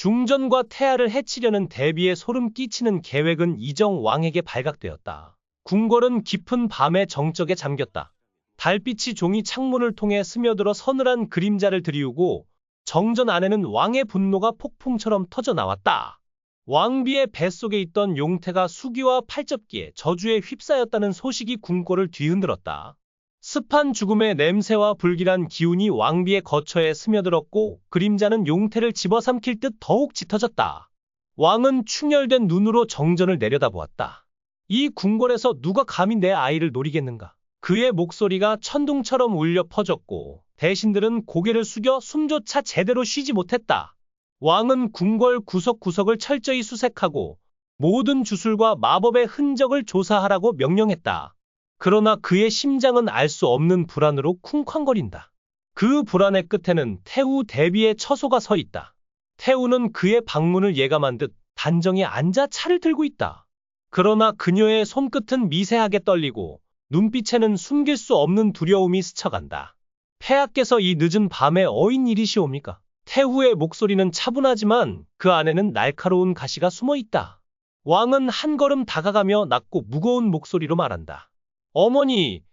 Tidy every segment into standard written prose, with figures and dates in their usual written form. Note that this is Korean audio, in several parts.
중전과 태아를 해치려는 대비에 소름 끼치는 계획은 이정 왕에게 발각되었다. 궁궐은 깊은 밤의 정적에 잠겼다. 달빛이 종이 창문을 통해 스며들어 서늘한 그림자를 드리우고 정전 안에는 왕의 분노가 폭풍처럼 터져 나왔다. 왕비의 뱃속에 있던 용태가 수기와 팔접기에 저주에 휩싸였다는 소식이 궁궐을 뒤흔들었다. 습한 죽음의 냄새와 불길한 기운이 왕비의 거처에 스며들었고 그림자는 용태를 집어삼킬 듯 더욱 짙어졌다. 왕은 충혈된 눈으로 정전을 내려다보았다. 이 궁궐에서 누가 감히 내 아이를 노리겠는가? 그의 목소리가 천둥처럼 울려 퍼졌고 대신들은 고개를 숙여 숨조차 제대로 쉬지 못했다. 왕은 궁궐 구석구석을 철저히 수색하고 모든 주술과 마법의 흔적을 조사하라고 명령했다. 그러나 그의 심장은 알 수 없는 불안으로 쿵쾅거린다. 그 불안의 끝에는 태우 대비의 처소가 서 있다. 태우는 그의 방문을 예감한 듯 단정히 앉아 차를 들고 있다. 그러나 그녀의 손끝은 미세하게 떨리고 눈빛에는 숨길 수 없는 두려움이 스쳐간다. 폐하께서 이 늦은 밤에 어인 일이시옵니까? 태후의 목소리는 차분하지만 그 안에는 날카로운 가시가 숨어 있다. 왕은 한 걸음 다가가며 낮고 무거운 목소리로 말한다. 어머니,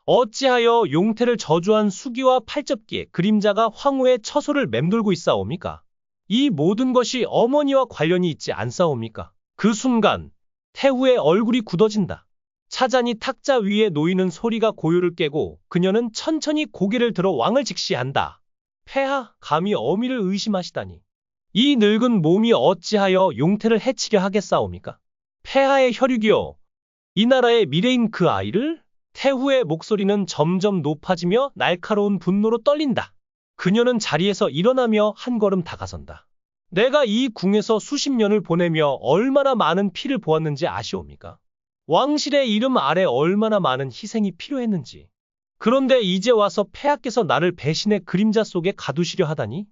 어찌하여 용태를 저주한 수기와 팔접기에 그림자가 황후의 처소를 맴돌고 있사옵니까? 이 모든 것이 어머니와 관련이 있지 않사옵니까? 그 순간 태후의 얼굴이 굳어진다. 차잔이 탁자 위에 놓이는 소리가 고요를 깨고 그녀는 천천히 고개를 들어 왕을 직시한다. 폐하, 감히 어미를 의심하시다니. 이 늙은 몸이 어찌하여 용태를 해치려 하겠사옵니까? 폐하의 혈육이요. 이 나라의 미래인 그 아이를? 태후의 목소리는 점점 높아지며 날카로운 분노로 떨린다. 그녀는 자리에서 일어나며 한 걸음 다가선다. 내가 이 궁에서 수십 년을 보내며 얼마나 많은 피를 보았는지 아시옵니까? 왕실의 이름 아래 얼마나 많은 희생이 필요했는지. 그런데 이제 와서 폐하께서 나를 배신의 그림자 속에 가두시려 하다니?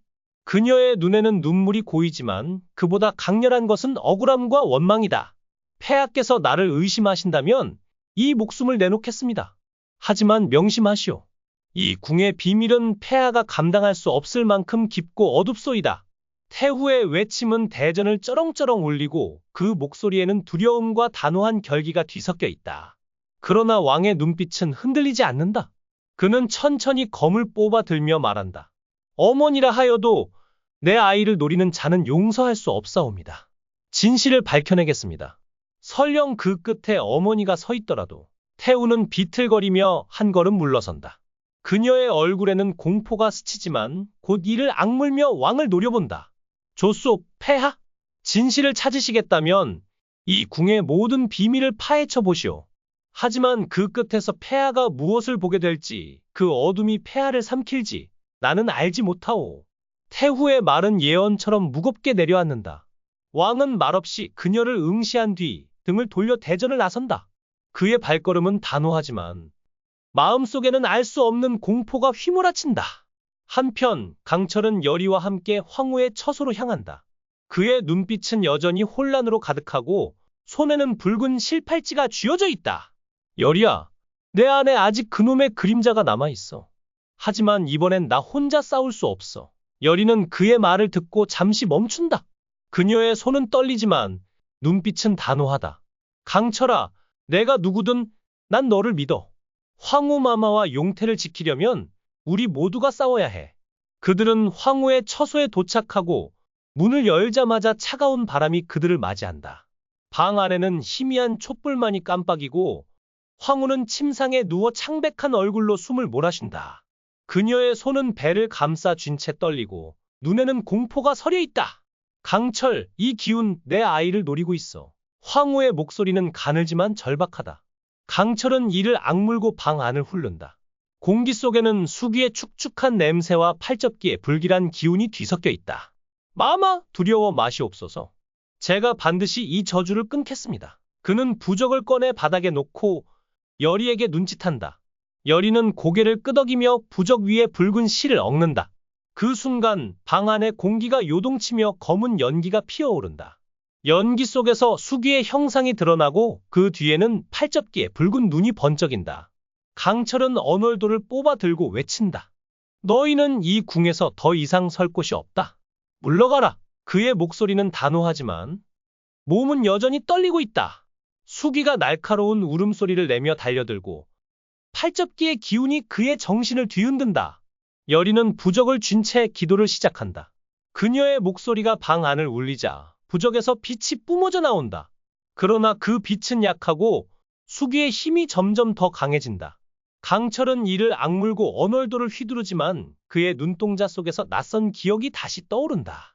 그녀의 눈에는 눈물이 고이지만 그보다 강렬한 것은 억울함과 원망이다. 폐하께서 나를 의심하신다면 이 목숨을 내놓겠습니다. 하지만 명심하시오. 이 궁의 비밀은 폐하가 감당할 수 없을 만큼 깊고 어둡소이다. 태후의 외침은 대전을 쩌렁쩌렁 울리고 그 목소리에는 두려움과 단호한 결기가 뒤섞여 있다. 그러나 왕의 눈빛은 흔들리지 않는다. 그는 천천히 검을 뽑아 들며 말한다. 어머니라 하여도 내 아이를 노리는 자는 용서할 수 없사옵니다. 진실을 밝혀내겠습니다. 설령 그 끝에 어머니가 서 있더라도. 태우는 비틀거리며 한 걸음 물러선다. 그녀의 얼굴에는 공포가 스치지만 곧 이를 악물며 왕을 노려본다. 조소, 폐하, 진실을 찾으시겠다면 이 궁의 모든 비밀을 파헤쳐 보시오. 하지만 그 끝에서 폐하가 무엇을 보게 될지, 그 어둠이 폐하를 삼킬지 나는 알지 못하오. 태후의 말은 예언처럼 무겁게 내려앉는다. 왕은 말없이 그녀를 응시한 뒤 등을 돌려 대전을 나선다. 그의 발걸음은 단호하지만 마음속에는 알 수 없는 공포가 휘몰아친다. 한편 강철은 열의와 함께 황후의 처소로 향한다. 그의 눈빛은 여전히 혼란으로 가득하고 손에는 붉은 실팔찌가 쥐어져 있다. 열의야, 내 안에 아직 그놈의 그림자가 남아있어. 하지만 이번엔 나 혼자 싸울 수 없어. 열의는 그의 말을 듣고 잠시 멈춘다. 그녀의 손은 떨리지만 눈빛은 단호하다. 강철아, 내가 누구든 난 너를 믿어. 황후마마와 용태를 지키려면 우리 모두가 싸워야 해. 그들은 황후의 처소에 도착하고 문을 열자마자 차가운 바람이 그들을 맞이한다. 방 안에는 희미한 촛불만이 깜빡이고 황후는 침상에 누워 창백한 얼굴로 숨을 몰아쉰다. 그녀의 손은 배를 감싸 쥔 채 떨리고 눈에는 공포가 서려 있다. 강철, 이 기운 내 아이를 노리고 있어. 황후의 목소리는 가늘지만 절박하다. 강철은 이를 악물고 방 안을 훑는다. 공기 속에는 수기의 축축한 냄새와 팔접기의 불길한 기운이 뒤섞여 있다. 마마, 두려워 마시옵소서. 제가 반드시 이 저주를 끊겠습니다. 그는 부적을 꺼내 바닥에 놓고 열의에게 눈짓한다. 열의는 고개를 끄덕이며 부적 위에 붉은 실을 엉는다. 그 순간 방 안의 공기가 요동치며 검은 연기가 피어오른다. 연기 속에서 수기의 형상이 드러나고 그 뒤에는 팔접기에 붉은 눈이 번쩍인다. 강철은 언월도를 뽑아 들고 외친다. 너희는 이 궁에서 더 이상 설 곳이 없다. 물러가라. 그의 목소리는 단호하지만 몸은 여전히 떨리고 있다. 수기가 날카로운 울음소리를 내며 달려들고 팔접기의 기운이 그의 정신을 뒤흔든다. 여리는 부적을 쥔 채 기도를 시작한다. 그녀의 목소리가 방 안을 울리자 부적에서 빛이 뿜어져 나온다. 그러나 그 빛은 약하고 수기의 힘이 점점 더 강해진다. 강철은 이를 악물고 언월도를 휘두르지만 그의 눈동자 속에서 낯선 기억이 다시 떠오른다.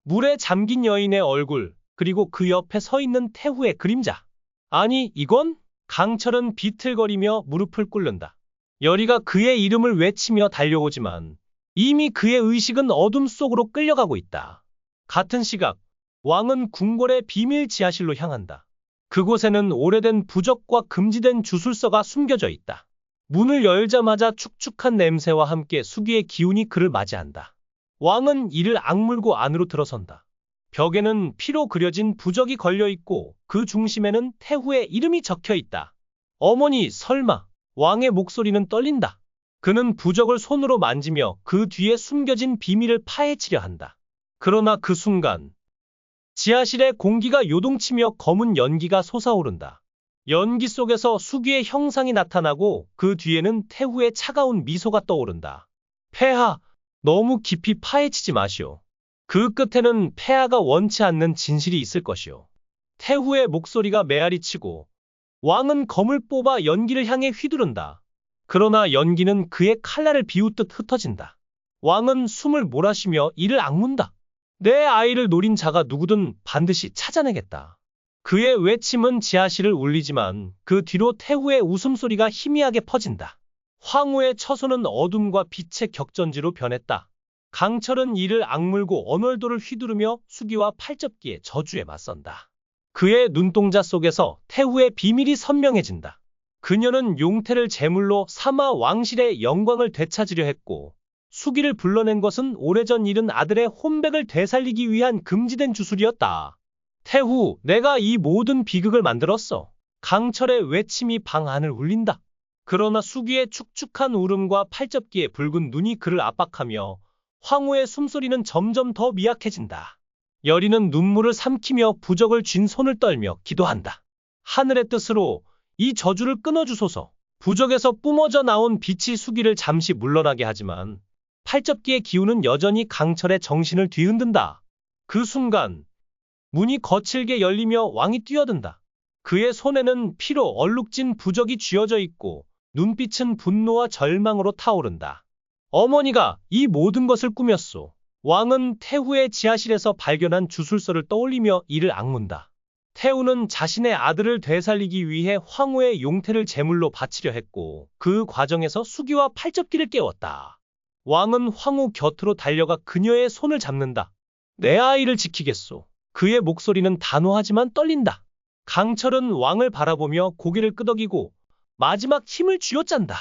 물에 잠긴 여인의 얼굴, 그리고 그 옆에 서 있는 태후의 그림자. 아니, 이건? 강철은 비틀거리며 무릎을 꿇는다. 여리가 그의 이름을 외치며 달려오지만 이미 그의 의식은 어둠 속으로 끌려가고 있다. 같은 시각, 왕은 궁궐의 비밀 지하실로 향한다. 그곳에는 오래된 부적과 금지된 주술서가 숨겨져 있다. 문을 열자마자 축축한 냄새와 함께 수기의 기운이 그를 맞이한다. 왕은 이를 악물고 안으로 들어선다. 벽에는 피로 그려진 부적이 걸려있고 그 중심에는 태후의 이름이 적혀있다. 어머니, 설마. 왕의 목소리는 떨린다. 그는 부적을 손으로 만지며 그 뒤에 숨겨진 비밀을 파헤치려 한다. 그러나 그 순간 지하실의 공기가 요동치며 검은 연기가 솟아오른다. 연기 속에서 수기의 형상이 나타나고 그 뒤에는 태후의 차가운 미소가 떠오른다. 폐하, 너무 깊이 파헤치지 마시오. 그 끝에는 폐하가 원치 않는 진실이 있을 것이오. 태후의 목소리가 메아리치고 왕은 검을 뽑아 연기를 향해 휘두른다. 그러나 연기는 그의 칼날을 비웃듯 흩어진다. 왕은 숨을 몰아쉬며 이를 악문다. 내 아이를 노린 자가 누구든 반드시 찾아내겠다. 그의 외침은 지하실을 울리지만 그 뒤로 태후의 웃음소리가 희미하게 퍼진다. 황후의 처소는 어둠과 빛의 격전지로 변했다. 강철은 이를 악물고 언월도를 휘두르며 수기와 팔접기의 저주에 맞선다. 그의 눈동자 속에서 태후의 비밀이 선명해진다. 그녀는 용태를 제물로 삼아 왕실의 영광을 되찾으려 했고 수기를 불러낸 것은 오래전 잃은 아들의 혼백을 되살리기 위한 금지된 주술이었다. 태후, 내가 이 모든 비극을 만들었어. 강철의 외침이 방 안을 울린다. 그러나 수기의 축축한 울음과 팔접기의 붉은 눈이 그를 압박하며 황후의 숨소리는 점점 더 미약해진다. 여리는 눈물을 삼키며 부적을 쥔 손을 떨며 기도한다. 하늘의 뜻으로 이 저주를 끊어주소서. 부적에서 뿜어져 나온 빛이 수기를 잠시 물러나게 하지만 팔접기의 기운은 여전히 강철의 정신을 뒤흔든다. 그 순간 문이 거칠게 열리며 왕이 뛰어든다. 그의 손에는 피로 얼룩진 부적이 쥐어져 있고 눈빛은 분노와 절망으로 타오른다. 어머니가 이 모든 것을 꾸몄소. 왕은 태후의 지하실에서 발견한 주술서를 떠올리며 이를 악문다. 태후는 자신의 아들을 되살리기 위해 황후의 용태를 제물로 바치려 했고 그 과정에서 수기와 팔접기를 깨웠다. 왕은 황후 곁으로 달려가 그녀의 손을 잡는다. 내 아이를 지키겠소. 그의 목소리는 단호하지만 떨린다. 강철은 왕을 바라보며 고개를 끄덕이고 마지막 힘을 쥐어짠다.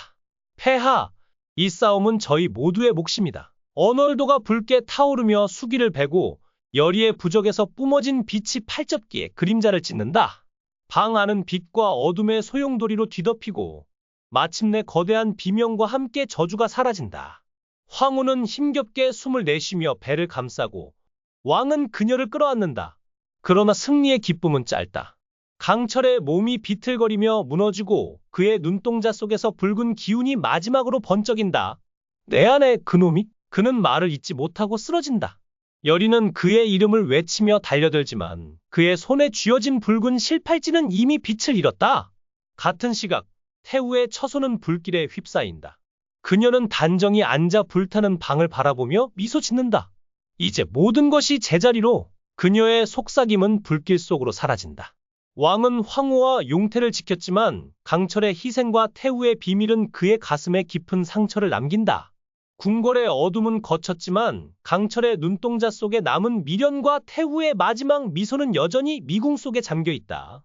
폐하, 이 싸움은 저희 모두의 몫입니다. 언월도가 붉게 타오르며 수기를 베고 여리의 부적에서 뿜어진 빛이 팔접기에 그림자를 찢는다. 방 안은 빛과 어둠의 소용돌이로 뒤덮이고 마침내 거대한 비명과 함께 저주가 사라진다. 황후는 힘겹게 숨을 내쉬며 배를 감싸고 왕은 그녀를 끌어안는다. 그러나 승리의 기쁨은 짧다. 강철의 몸이 비틀거리며 무너지고 그의 눈동자 속에서 붉은 기운이 마지막으로 번쩍인다. 내 안에 그놈이? 그는 말을 잇지 못하고 쓰러진다. 여리는 그의 이름을 외치며 달려들지만 그의 손에 쥐어진 붉은 실팔찌는 이미 빛을 잃었다. 같은 시각 태후의 처소는 불길에 휩싸인다. 그녀는 단정히 앉아 불타는 방을 바라보며 미소 짓는다. 이제 모든 것이 제자리로. 그녀의 속삭임은 불길 속으로 사라진다. 왕은 황후와 용태를 지켰지만 강철의 희생과 태후의 비밀은 그의 가슴에 깊은 상처를 남긴다. 궁궐의 어둠은 거쳤지만 강철의 눈동자 속에 남은 미련과 태후의 마지막 미소는 여전히 미궁 속에 잠겨 있다.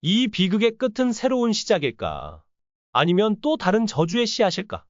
이 비극의 끝은 새로운 시작일까? 아니면 또 다른 저주의 씨앗일까?